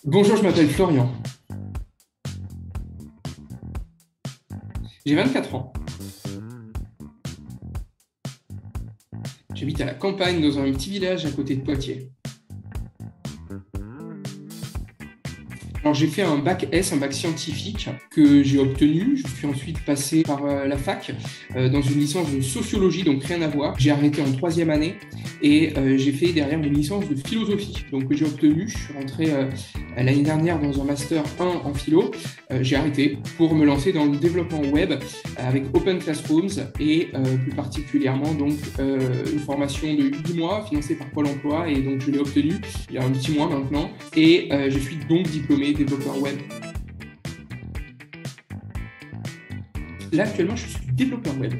Bonjour, je m'appelle Florian. J'ai 24 ans. J'habite à la campagne dans un petit village à côté de Poitiers. Alors j'ai fait un bac S, un bac scientifique que j'ai obtenu. Je suis ensuite passé par la fac dans une licence de sociologie, donc rien à voir. J'ai arrêté en troisième année et j'ai fait derrière une licence de philosophie. Donc que j'ai obtenu. Je suis rentré l'année dernière dans un master 1 en philo. J'ai arrêté pour me lancer dans le développement web avec Open Classrooms et plus particulièrement donc une formation de 8 mois financée par Pôle emploi et donc je l'ai obtenue il y a un petit mois maintenant et je suis donc diplômé développeur web. Là actuellement je suis développeur web.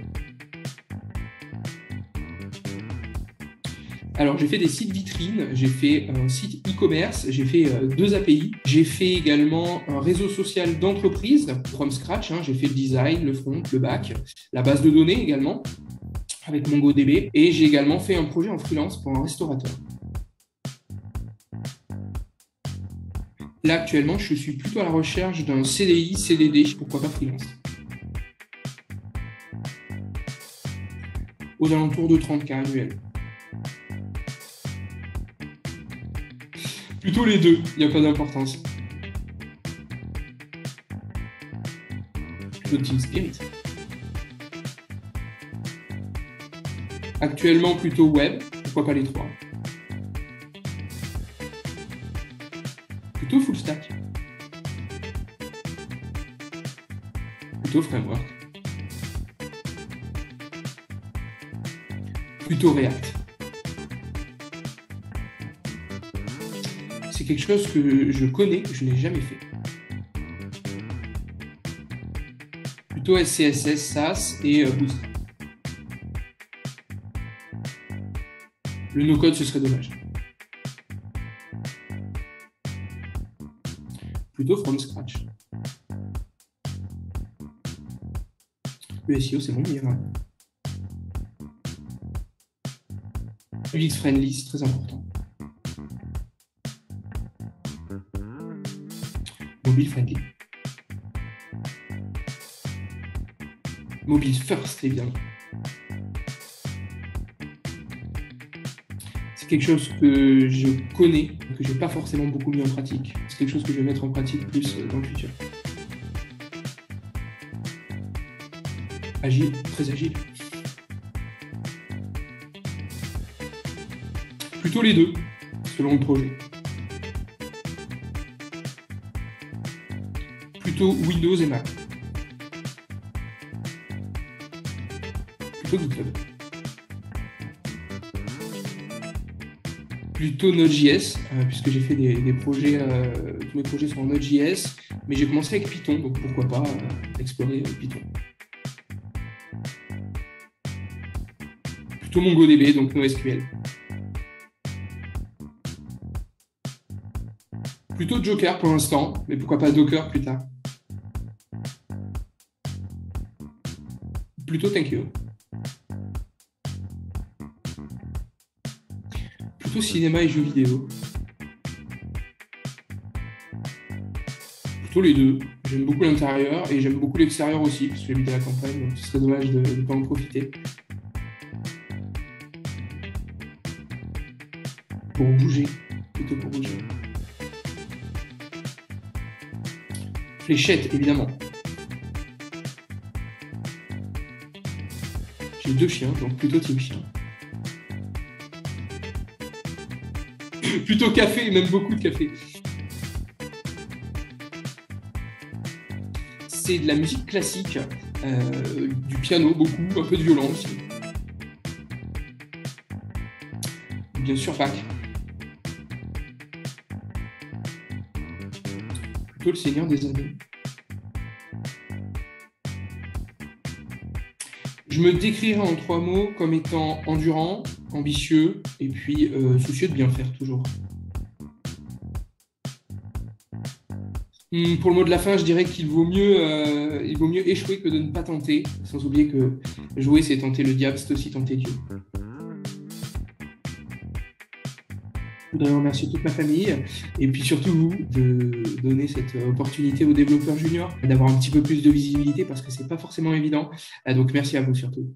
Alors, j'ai fait des sites vitrines, j'ai fait un site e-commerce, j'ai fait deux API, j'ai fait également un réseau social d'entreprise from scratch, hein, j'ai fait le design, le front, le back, la base de données également avec MongoDB et j'ai également fait un projet en freelance pour un restaurateur. Là, actuellement, je suis plutôt à la recherche d'un CDI, CDD, pourquoi pas freelance. Aux alentours de 30K annuels. Plutôt les deux, il n'y a pas d'importance. Plutôt Team Spirit. Actuellement, plutôt web, pourquoi pas les trois. Plutôt full stack. Plutôt framework. Plutôt React. C'est quelque chose que je connais, que je n'ai jamais fait. Plutôt SCSS, SAS et Bootstrap. Le no-code, ce serait dommage. Plutôt from scratch. Le SEO, c'est mon meilleur. UX friendly, c'est très important. Mobile friendly. Mobile first, évidemment. C'est quelque chose que je connais, que je n'ai pas forcément beaucoup mis en pratique. C'est quelque chose que je vais mettre en pratique plus dans le futur. Agile, très agile. Plutôt les deux, selon le projet. Plutôt Windows et Mac. Plutôt GitHub. Plutôt Node.js, puisque j'ai fait des projets, tous mes projets sont en Node.js, mais j'ai commencé avec Python, donc pourquoi pas explorer Python. Plutôt MongoDB, donc NoSQL. Plutôt Joker pour l'instant, mais pourquoi pas Docker plus tard. Plutôt Thank You. Plutôt cinéma et jeux vidéo. Plutôt les deux. J'aime beaucoup l'intérieur et j'aime beaucoup l'extérieur aussi, parce que j'habite à la campagne, donc ce serait dommage de ne pas en profiter. Pour bouger. Plutôt pour bouger. Fléchette, évidemment. J'ai deux chiens, donc plutôt team chien. Plutôt café, même beaucoup de café. C'est de la musique classique, du piano beaucoup, un peu de violon aussi. Bien sûr, Bach. Plutôt le Seigneur des Anneaux. Je me décrirais en trois mots comme étant endurant, ambitieux et puis soucieux de bien faire toujours. Pour le mot de la fin, je dirais qu'il vaut mieux échouer que de ne pas tenter, sans oublier que jouer, c'est tenter le diable, c'est aussi tenter Dieu. Je voudrais remercier toute ma famille et puis surtout vous de donner cette opportunité aux développeurs juniors d'avoir un petit peu plus de visibilité parce que c'est pas forcément évident. Donc merci à vous surtout.